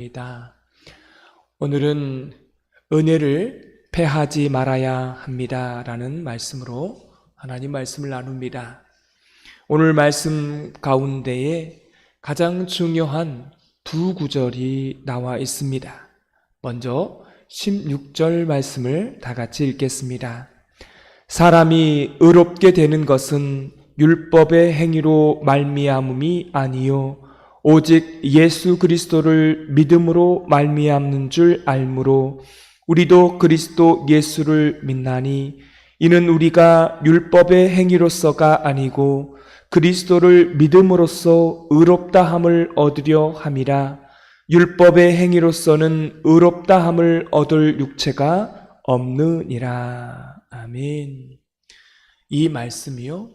입니다. 오늘은 은혜를 패하지 말아야 합니다 라는 말씀으로 하나님 말씀을 나눕니다. 오늘 말씀 가운데에 가장 중요한 두 구절이 나와 있습니다. 먼저 16절 말씀을 다 같이 읽겠습니다. 사람이 의롭게 되는 것은 율법의 행위로 말미암음이 아니요 오직 예수 그리스도를 믿음으로 말미암는 줄 알므로 우리도 그리스도 예수를 믿나니 이는 우리가 율법의 행위로서가 아니고 그리스도를 믿음으로써 의롭다함을 얻으려 함이라. 율법의 행위로서는 의롭다함을 얻을 육체가 없느니라. 아멘. 이 말씀이요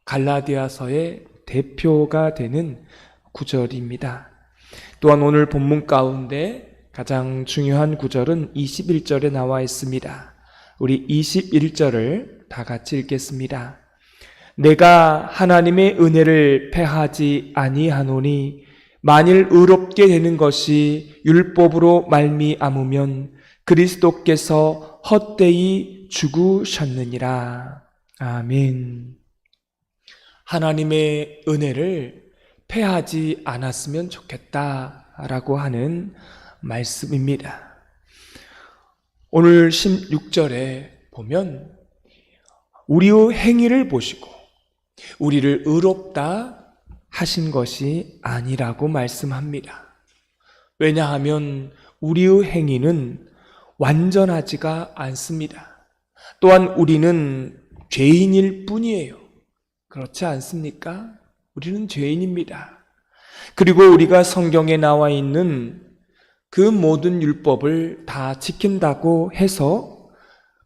갈라디아서의 대표가 되는 구절입니다. 또한 오늘 본문 가운데 가장 중요한 구절은 21절에 나와 있습니다. 우리 21절을 다 같이 읽겠습니다. 내가 하나님의 은혜를 패하지 아니하노니 만일 의롭게 되는 것이 율법으로 말미암으면 그리스도께서 헛되이 죽으셨느니라. 아멘. 하나님의 은혜를 패하지 않았으면 좋겠다라고 하는 말씀입니다. 오늘 16절에 보면 우리의 행위를 보시고 우리를 의롭다 하신 것이 아니라고 말씀합니다. 왜냐하면 우리의 행위는 완전하지가 않습니다. 또한 우리는 죄인일 뿐이에요. 그렇지 않습니까? 우리는 죄인입니다. 그리고 우리가 성경에 나와 있는 그 모든 율법을 다 지킨다고 해서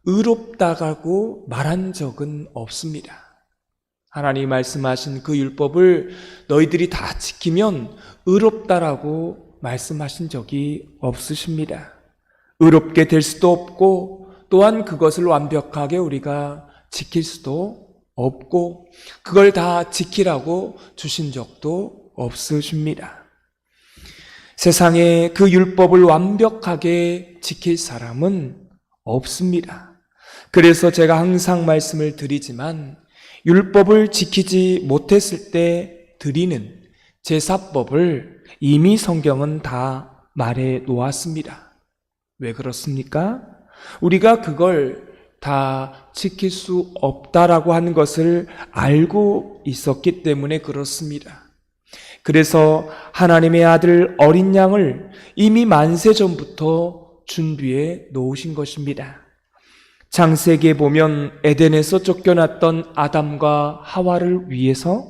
의롭다고 말한 적은 없습니다. 하나님이 말씀하신 그 율법을 너희들이 다 지키면 의롭다라고 말씀하신 적이 없으십니다. 의롭게 될 수도 없고 또한 그것을 완벽하게 우리가 지킬 수도 없고 그걸 다 지키라고 주신 적도 없으십니다. 세상에 그 율법을 완벽하게 지킬 사람은 없습니다. 그래서 제가 항상 말씀을 드리지만 율법을 지키지 못했을 때 드리는 제사법을 이미 성경은 다 말해 놓았습니다. 왜 그렇습니까? 우리가 그걸 다 지킬 수 없다라고 하는 것을 알고 있었기 때문에 그렇습니다. 그래서 하나님의 아들 어린 양을 이미 만세 전부터 준비해 놓으신 것입니다. 창세기에 보면 에덴에서 쫓겨났던 아담과 하와를 위해서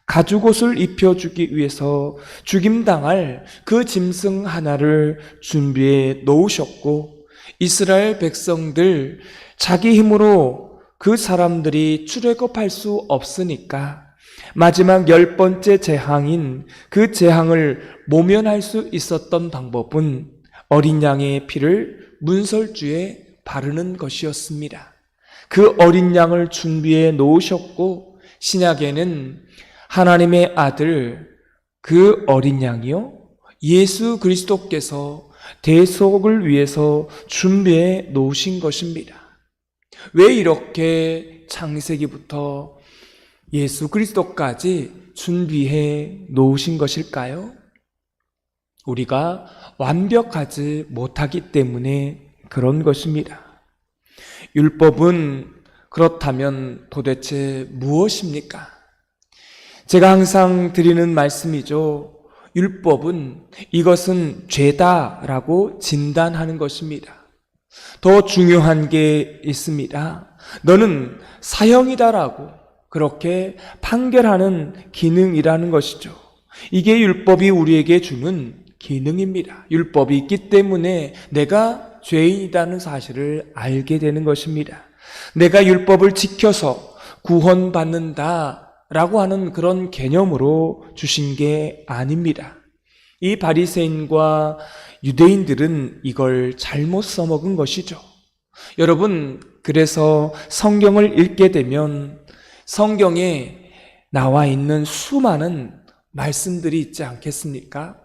가죽옷을 입혀주기 위해서 죽임당할 그 짐승 하나를 준비해 놓으셨고 이스라엘 백성들 자기 힘으로 그 사람들이 출애굽할 수 없으니까 마지막 10번째 재앙인 그 재앙을 모면할 수 있었던 방법은 어린 양의 피를 문설주에 바르는 것이었습니다. 그 어린 양을 준비해 놓으셨고 신약에는 하나님의 아들 그 어린 양이요 예수 그리스도께서 대속을 위해서 준비해 놓으신 것입니다. 왜 이렇게 창세기부터 예수 그리스도까지 준비해 놓으신 것일까요? 우리가 완벽하지 못하기 때문에 그런 것입니다. 율법은 그렇다면 도대체 무엇입니까? 제가 항상 드리는 말씀이죠. 율법은 이것은 죄다라고 진단하는 것입니다. 더 중요한 게 있습니다. 너는 사형이다라고 그렇게 판결하는 기능이라는 것이죠. 이게 율법이 우리에게 주는 기능입니다. 율법이 있기 때문에 내가 죄인이라는 사실을 알게 되는 것입니다. 내가 율법을 지켜서 구원받는다라고 하는 그런 개념으로 주신 게 아닙니다. 이 바리새인과 유대인들은 이걸 잘못 써먹은 것이죠. 여러분, 그래서 성경을 읽게 되면 성경에 나와 있는 수많은 말씀들이 있지 않겠습니까?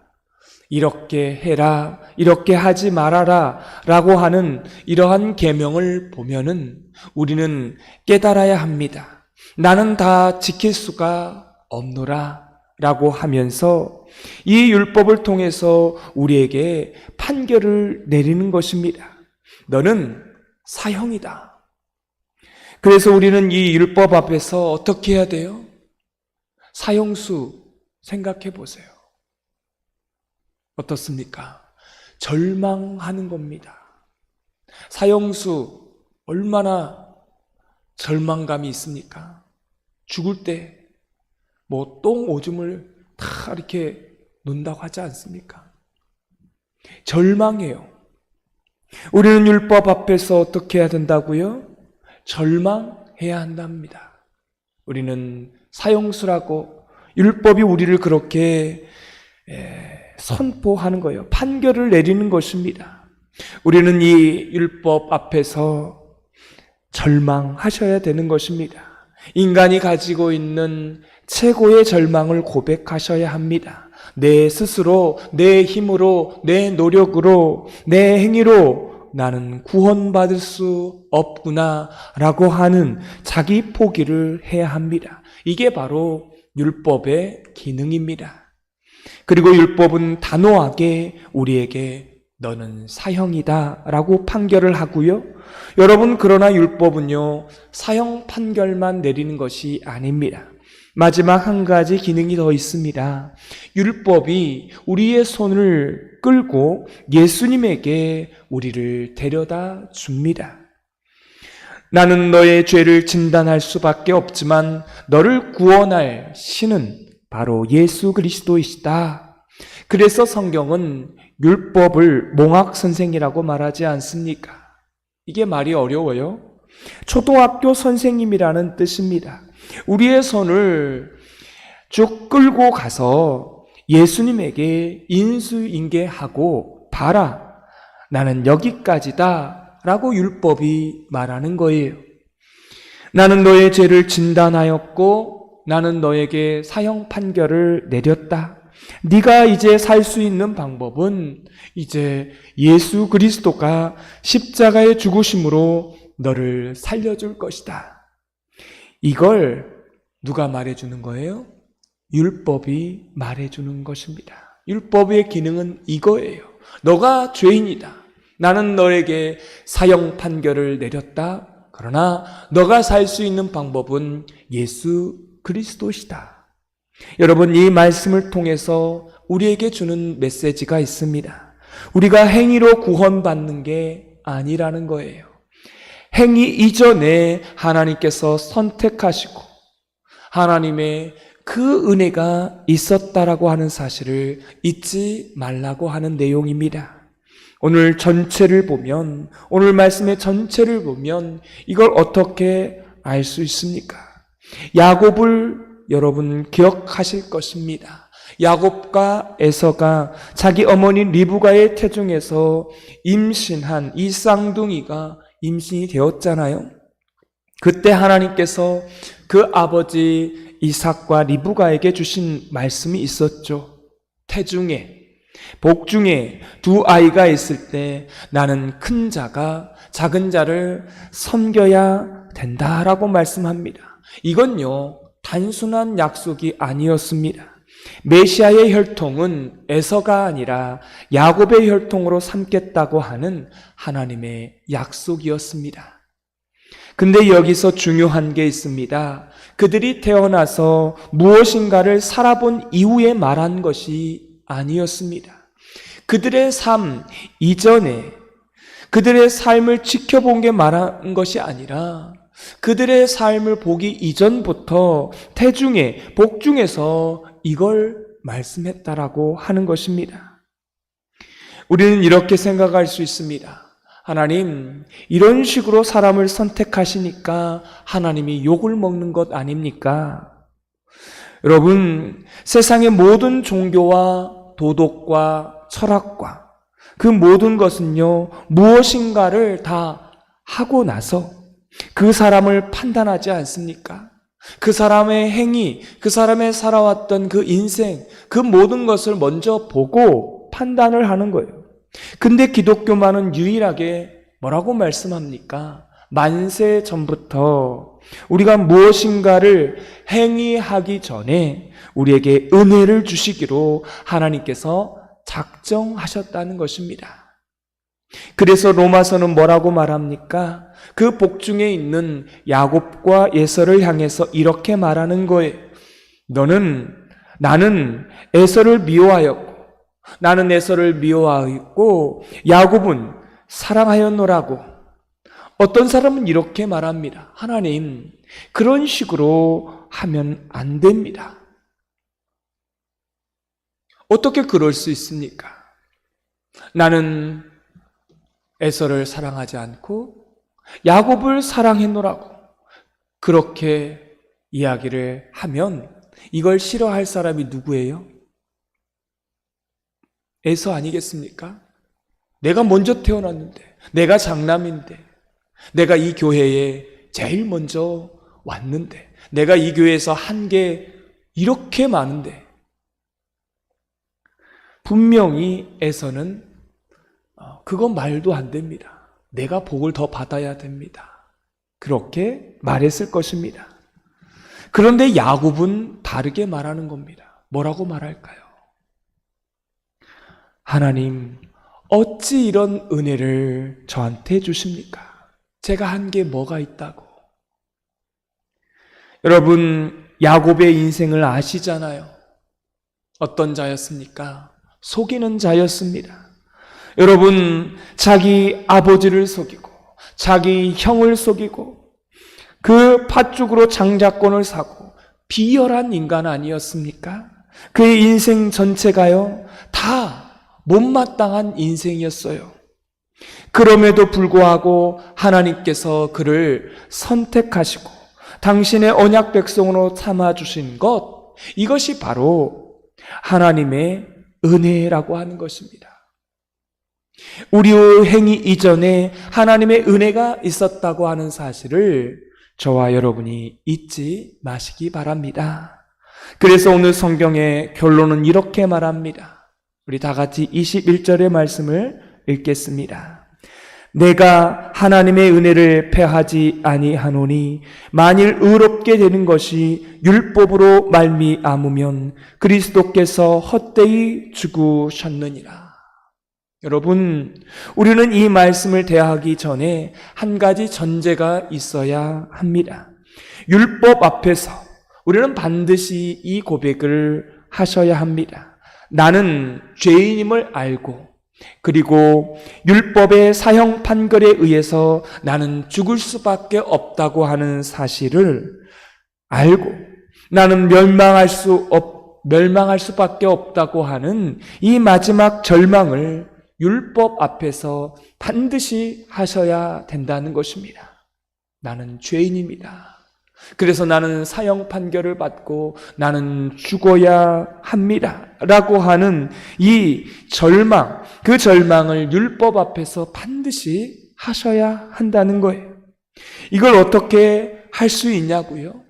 이렇게 해라, 이렇게 하지 말아라 라고 하는 이러한 계명을 보면은 우리는 깨달아야 합니다. 나는 다 지킬 수가 없노라 라고 하면서 이 율법을 통해서 우리에게 판결을 내리는 것입니다. 너는 사형이다. 그래서 우리는 이 율법 앞에서 어떻게 해야 돼요? 사형수 생각해 보세요. 어떻습니까? 절망하는 겁니다. 사형수 얼마나 절망감이 있습니까? 죽을 때 뭐 똥 오줌을 다 이렇게 논다고 하지 않습니까? 절망해요. 우리는 율법 앞에서 어떻게 해야 된다고요? 절망해야 한답니다. 우리는 사형수라고 율법이 우리를 그렇게 선포하는 거예요. 판결을 내리는 것입니다. 우리는 이 율법 앞에서 절망하셔야 되는 것입니다. 인간이 가지고 있는 최고의 절망을 고백하셔야 합니다. 내 스스로, 내 힘으로, 내 노력으로, 내 행위로 나는 구원받을 수 없구나 라고 하는 자기 포기를 해야 합니다. 이게 바로 율법의 기능입니다. 그리고 율법은 단호하게 우리에게 너는 사형이다 라고 판결을 하고요. 여러분, 그러나 율법은요, 사형 판결만 내리는 것이 아닙니다. 마지막 한 가지 기능이 더 있습니다. 율법이 우리의 손을 끌고 예수님에게 우리를 데려다 줍니다. 나는 너의 죄를 진단할 수밖에 없지만 너를 구원할 신은 바로 예수 그리스도이시다. 그래서 성경은 율법을 몽학선생이라고 말하지 않습니까? 이게 말이 어려워요. 초등학교 선생님이라는 뜻입니다. 우리의 손을 쭉 끌고 가서 예수님에게 인수인계하고 봐라. 나는 여기까지다 라고 율법이 말하는 거예요. 나는 너의 죄를 진단하였고 나는 너에게 사형 판결을 내렸다. 네가 이제 살 수 있는 방법은 이제 예수 그리스도가 십자가의 죽으심으로 너를 살려줄 것이다. 이걸 누가 말해주는 거예요? 율법이 말해주는 것입니다. 율법의 기능은 이거예요. 너가 죄인이다. 나는 너에게 사형 판결을 내렸다. 그러나 너가 살 수 있는 방법은 예수 그리스도시다. 여러분, 이 말씀을 통해서 우리에게 주는 메시지가 있습니다. 우리가 행위로 구원받는 게 아니라는 거예요. 행위 이전에 하나님께서 선택하시고 하나님의 그 은혜가 있었다라고 하는 사실을 잊지 말라고 하는 내용입니다. 오늘 전체를 보면, 오늘 말씀의 전체를 보면 이걸 어떻게 알 수 있습니까? 야곱을 여러분 기억하실 것입니다. 야곱과 에서가 자기 어머니 리브가의 태중에서 임신한 이 쌍둥이가 임신이 되었잖아요. 그때 하나님께서 그 아버지 이삭과 리브가에게 주신 말씀이 있었죠. 태중에, 복중에 두 아이가 있을 때 나는 큰 자가 작은 자를 섬겨야 된다라고 말씀합니다. 이건요, 단순한 약속이 아니었습니다. 메시아의 혈통은 에서가 아니라 야곱의 혈통으로 삼겠다고 하는 하나님의 약속이었습니다. 근데 여기서 중요한 게 있습니다. 그들이 태어나서 무엇인가를 살아본 이후에 말한 것이 아니었습니다. 그들의 삶 이전에 그들의 삶을 지켜본 게 말한 것이 아니라 그들의 삶을 보기 이전부터 태중에, 복중에서 이걸 말씀했다라고 하는 것입니다. 우리는 이렇게 생각할 수 있습니다. 하나님, 이런 식으로 사람을 선택하시니까 하나님이 욕을 먹는 것 아닙니까? 여러분, 세상의 모든 종교와 도덕과 철학과 그 모든 것은요, 무엇인가를 다 하고 나서 그 사람을 판단하지 않습니까? 그 사람의 행위, 그 사람의 살아왔던 그 인생, 그 모든 것을 먼저 보고 판단을 하는 거예요. 근데 기독교만은 유일하게 뭐라고 말씀합니까? 만세 전부터 우리가 무엇인가를 행위하기 전에 우리에게 은혜를 주시기로 하나님께서 작정하셨다는 것입니다. 그래서 로마서는 뭐라고 말합니까? 그 복중에 있는 야곱과 에서를 향해서 이렇게 말하는 거예요. 나는 에서를 미워하였고 나는 에서를 미워하였고 야곱은 사랑하였노라고. 어떤 사람은 이렇게 말합니다. 하나님, 그런 식으로 하면 안 됩니다. 어떻게 그럴 수 있습니까? 나는 에서를 사랑하지 않고 야곱을 사랑했노라고 그렇게 이야기를 하면 이걸 싫어할 사람이 누구예요? 에서 아니겠습니까? 내가 먼저 태어났는데, 내가 장남인데, 내가 이 교회에 제일 먼저 왔는데, 내가 이 교회에서 한 게 이렇게 많은데, 분명히 에서는 그건 말도 안 됩니다. 내가 복을 더 받아야 됩니다. 그렇게 말했을 것입니다. 그런데 야곱은 다르게 말하는 겁니다. 뭐라고 말할까요? 하나님, 어찌 이런 은혜를 저한테 주십니까? 제가 한 게 뭐가 있다고? 여러분, 야곱의 인생을 아시잖아요. 어떤 자였습니까? 속이는 자였습니다. 여러분, 자기 아버지를 속이고 자기 형을 속이고 그 팥죽으로 장자권을 사고 비열한 인간 아니었습니까? 그의 인생 전체가요 다 못마땅한 인생이었어요. 그럼에도 불구하고 하나님께서 그를 선택하시고 당신의 언약 백성으로 삼아주신 것, 이것이 바로 하나님의 은혜라고 하는 것입니다. 우리의 행위 이전에 하나님의 은혜가 있었다고 하는 사실을 저와 여러분이 잊지 마시기 바랍니다. 그래서 오늘 성경의 결론은 이렇게 말합니다. 우리 다 같이 21절의 말씀을 읽겠습니다. 내가 하나님의 은혜를 패하지 아니하노니 만일 의롭게 되는 것이 율법으로 말미암으면 그리스도께서 헛되이 죽으셨느니라. 여러분, 우리는 이 말씀을 대하기 전에 한 가지 전제가 있어야 합니다. 율법 앞에서 우리는 반드시 이 고백을 하셔야 합니다. 나는 죄인임을 알고, 그리고 율법의 사형 판결에 의해서 나는 죽을 수밖에 없다고 하는 사실을 알고, 나는 멸망할 수밖에 없다고 하는 이 마지막 절망을 율법 앞에서 반드시 하셔야 된다는 것입니다. 나는 죄인입니다. 그래서 나는 사형 판결을 받고 나는 죽어야 합니다. 라고 하는 이 절망, 그 절망을 율법 앞에서 반드시 하셔야 한다는 거예요. 이걸 어떻게 할 수 있냐고요?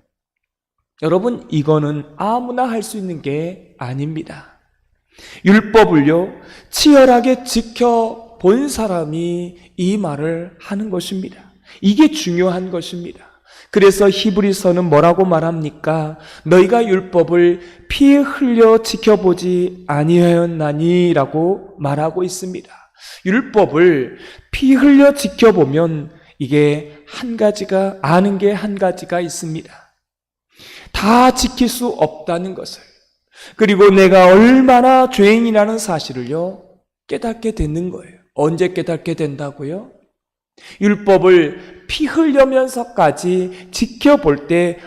여러분, 이거는 아무나 할 수 있는 게 아닙니다. 율법을요, 치열하게 지켜본 사람이 이 말을 하는 것입니다. 이게 중요한 것입니다. 그래서 히브리서는 뭐라고 말합니까? 너희가 율법을 피 흘려 지켜보지 아니하였나니? 라고 말하고 있습니다. 율법을 피 흘려 지켜보면 이게 한 가지가, 아는 게 한 가지가 있습니다. 다 지킬 수 없다는 것을, 그리고 내가 얼마나 죄인이라는 사실을요 깨닫게 되는 거예요. 언제 깨닫게 된다고요? 율법을 피 흘려면서까지 지켜볼 때,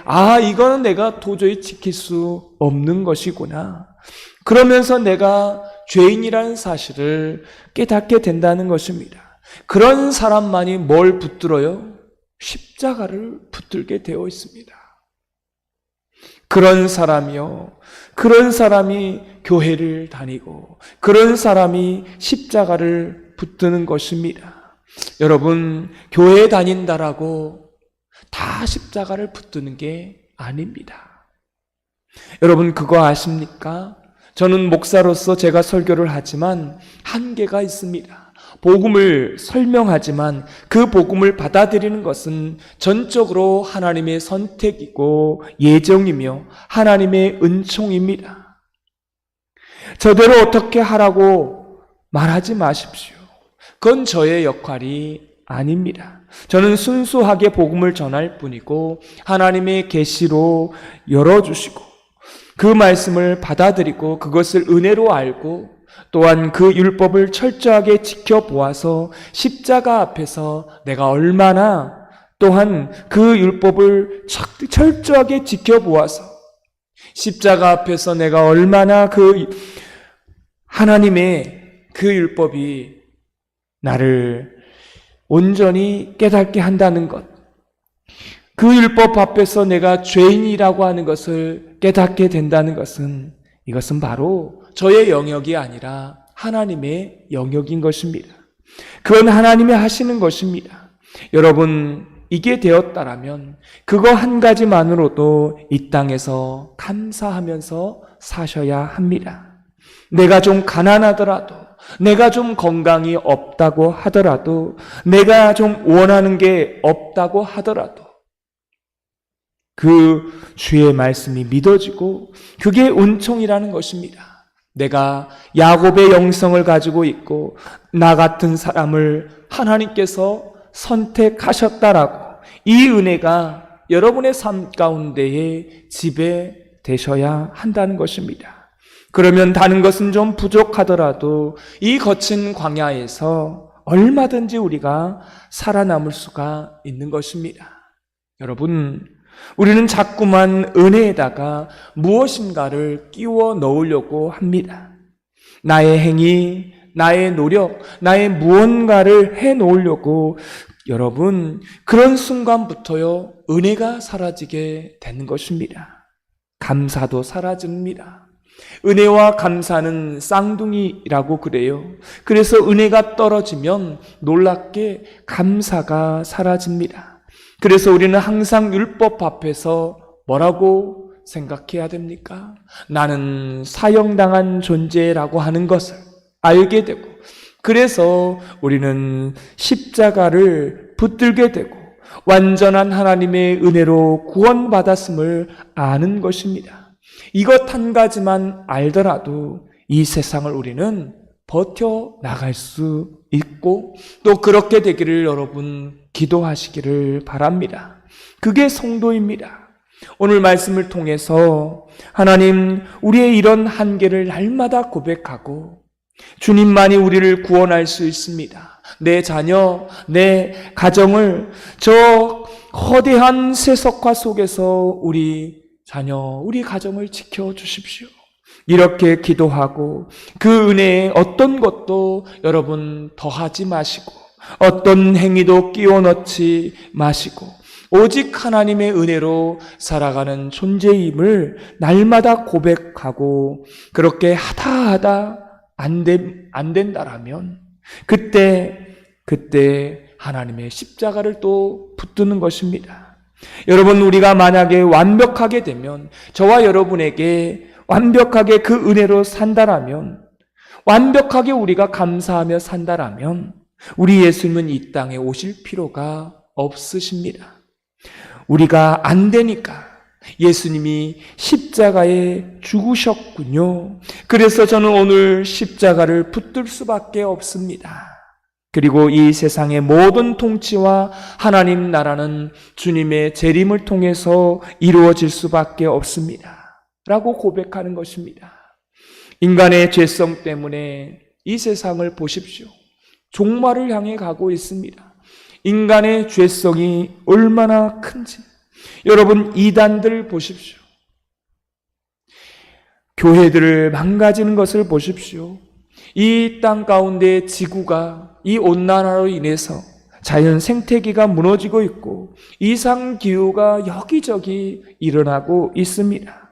이거는 내가 도저히 지킬 수 없는 것이구나. 그러면서 내가 죄인이라는 사실을 깨닫게 된다는 것입니다. 그런 사람만이 뭘 붙들어요? 십자가를 붙들게 되어 있습니다. 그런 사람이요, 그런 사람이 교회를 다니고 그런 사람이 십자가를 붙드는 것입니다. 여러분, 교회에 다닌다라고 다 십자가를 붙드는 게 아닙니다. 여러분, 그거 아십니까? 저는 목사로서 제가 설교를 하지만 한계가 있습니다. 복음을 설명하지만 그 복음을 받아들이는 것은 전적으로 하나님의 선택이고 예정이며 하나님의 은총입니다. 저대로 어떻게 하라고 말하지 마십시오. 그건 저의 역할이 아닙니다. 저는 순수하게 복음을 전할 뿐이고 하나님의 계시로 열어주시고 그 말씀을 받아들이고 그것을 은혜로 알고 또한 그 율법을 철저하게 지켜보아서 십자가 앞에서 내가 얼마나 또한 그 율법을 철저하게 지켜보아서 십자가 앞에서 내가 얼마나 그 하나님의 그 율법이 나를 온전히 깨닫게 한다는 것, 그 율법 앞에서 내가 죄인이라고 하는 것을 깨닫게 된다는 것은 이것은 바로 저의 영역이 아니라 하나님의 영역인 것입니다. 그건 하나님이 하시는 것입니다. 여러분, 이게 되었다라면 그거 한 가지만으로도 이 땅에서 감사하면서 사셔야 합니다. 내가 좀 가난하더라도, 내가 좀 건강이 없다고 하더라도, 내가 좀 원하는 게 없다고 하더라도 그 주의 말씀이 믿어지고 그게 은총이라는 것입니다. 내가 야곱의 영성을 가지고 있고 나 같은 사람을 하나님께서 선택하셨다라고 이 은혜가 여러분의 삶 가운데에 지배되셔야 한다는 것입니다. 그러면 다른 것은 좀 부족하더라도 이 거친 광야에서 얼마든지 우리가 살아남을 수가 있는 것입니다. 여러분, 우리는 자꾸만 은혜에다가 무엇인가를 끼워 넣으려고 합니다. 나의 행위, 나의 노력, 나의 무언가를 해 놓으려고 여러분, 그런 순간부터요, 은혜가 사라지게 되는 것입니다. 감사도 사라집니다. 은혜와 감사는 쌍둥이라고 그래요. 그래서 은혜가 떨어지면 놀랍게 감사가 사라집니다. 그래서 우리는 항상 율법 앞에서 뭐라고 생각해야 됩니까? 나는 사형당한 존재라고 하는 것을 알게 되고, 그래서 우리는 십자가를 붙들게 되고 완전한 하나님의 은혜로 구원받았음을 아는 것입니다. 이것 한 가지만 알더라도 이 세상을 우리는 버텨나갈 수 있고 또 그렇게 되기를 여러분 기도하시기를 바랍니다. 그게 성도입니다. 오늘 말씀을 통해서 하나님, 우리의 이런 한계를 날마다 고백하고 주님만이 우리를 구원할 수 있습니다. 내 자녀, 내 가정을 저 거대한 세속화 속에서 우리 자녀, 우리 가정을 지켜주십시오. 이렇게 기도하고 그 은혜에 어떤 것도 여러분 더하지 마시고 어떤 행위도 끼워 넣지 마시고 오직 하나님의 은혜로 살아가는 존재임을 날마다 고백하고 그렇게 하다 안 된다라면 그때 하나님의 십자가를 또 붙드는 것입니다. 여러분, 우리가 만약에 완벽하게 되면 저와 여러분에게 완벽하게 그 은혜로 산다라면, 완벽하게 우리가 감사하며 산다라면 우리 예수님은 이 땅에 오실 필요가 없으십니다. 우리가 안 되니까 예수님이 십자가에 죽으셨군요. 그래서 저는 오늘 십자가를 붙들 수밖에 없습니다. 그리고 이 세상의 모든 통치와 하나님 나라는 주님의 재림을 통해서 이루어질 수밖에 없습니다. 라고 고백하는 것입니다. 인간의 죄성 때문에 이 세상을 보십시오. 종말을 향해 가고 있습니다. 인간의 죄성이 얼마나 큰지 여러분, 이단들 보십시오. 교회들을 망가지는 것을 보십시오. 이 땅 가운데 지구가 이 온난화로 인해서 자연 생태계가 무너지고 있고 이상기후가 여기저기 일어나고 있습니다.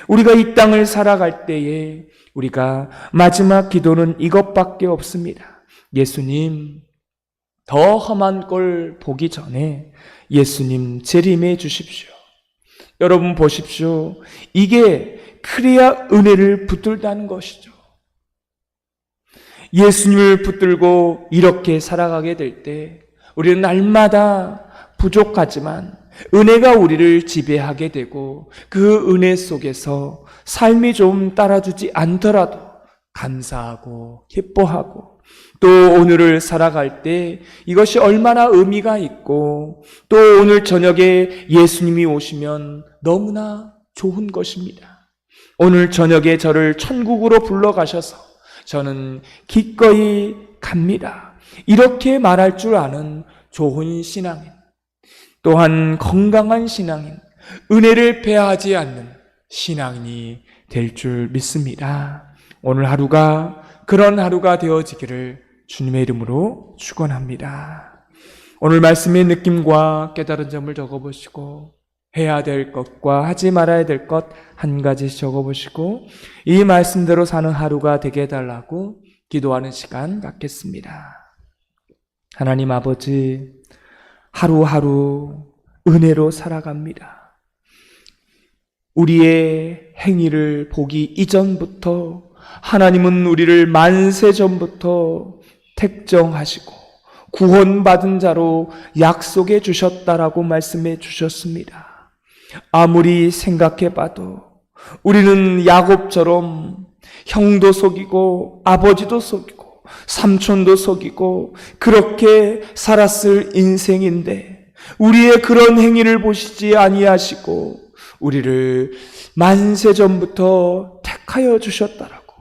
우리가 이 땅을 살아갈 때에 우리가 마지막 기도는 이것밖에 없습니다. 예수님, 더 험한 걸 보기 전에 예수님 재림해 주십시오. 여러분 보십시오. 이게 그래야 은혜를 붙들다는 것이죠. 예수님을 붙들고 이렇게 살아가게 될 때 우리는 날마다 부족하지만 은혜가 우리를 지배하게 되고 그 은혜 속에서 삶이 좀 따라주지 않더라도 감사하고 기뻐하고 또 오늘을 살아갈 때 이것이 얼마나 의미가 있고 또 오늘 저녁에 예수님이 오시면 너무나 좋은 것입니다. 오늘 저녁에 저를 천국으로 불러가셔서 저는 기꺼이 갑니다. 이렇게 말할 줄 아는 좋은 신앙인, 또한 건강한 신앙인, 은혜를 배하지 않는 신앙인이 될 줄 믿습니다. 오늘 하루가 그런 하루가 되어지기를 주님의 이름으로 축원합니다. 오늘 말씀의 느낌과 깨달은 점을 적어보시고 해야 될 것과 하지 말아야 될 것 한 가지 적어보시고 이 말씀대로 사는 하루가 되게 해달라고 기도하는 시간 갖겠습니다. 하나님 아버지, 하루하루 은혜로 살아갑니다. 우리의 행위를 보기 이전부터 하나님은 우리를 만세 전부터 택정하시고 구원받은 자로 약속해 주셨다라고 말씀해 주셨습니다. 아무리 생각해봐도 우리는 야곱처럼 형도 속이고 아버지도 속이고 삼촌도 속이고 그렇게 살았을 인생인데 우리의 그런 행위를 보시지 아니하시고 우리를 만세 전부터 택하여 주셨다라고.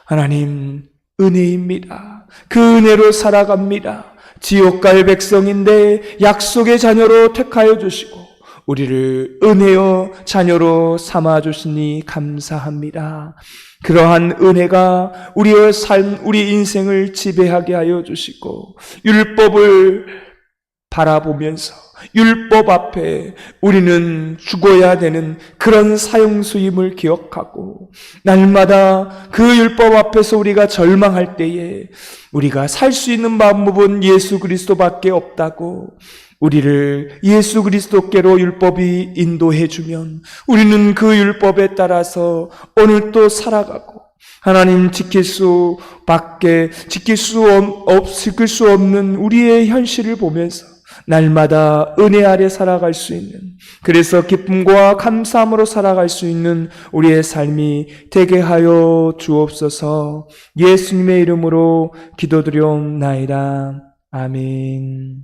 하나님 은혜입니다. 그 은혜로 살아갑니다. 지옥 갈 백성인데 약속의 자녀로 택하여 주시고 우리를 은혜의 자녀로 삼아주시니 감사합니다. 그러한 은혜가 우리의 삶, 우리 인생을 지배하게 하여 주시고 율법을 바라보면서 율법 앞에 우리는 죽어야 되는 그런 사형수임을 기억하고 날마다 그 율법 앞에서 우리가 절망할 때에 우리가 살 수 있는 방법은 예수 그리스도밖에 없다고 우리를 예수 그리스도께로 율법이 인도해 주면 우리는 그 율법에 따라서 오늘도 살아가고 하나님 지킬 수 없는 우리의 현실을 보면서 날마다 은혜 아래 살아갈 수 있는, 그래서 기쁨과 감사함으로 살아갈 수 있는 우리의 삶이 되게 하여 주옵소서. 예수님의 이름으로 기도드리옵나이다. 아멘.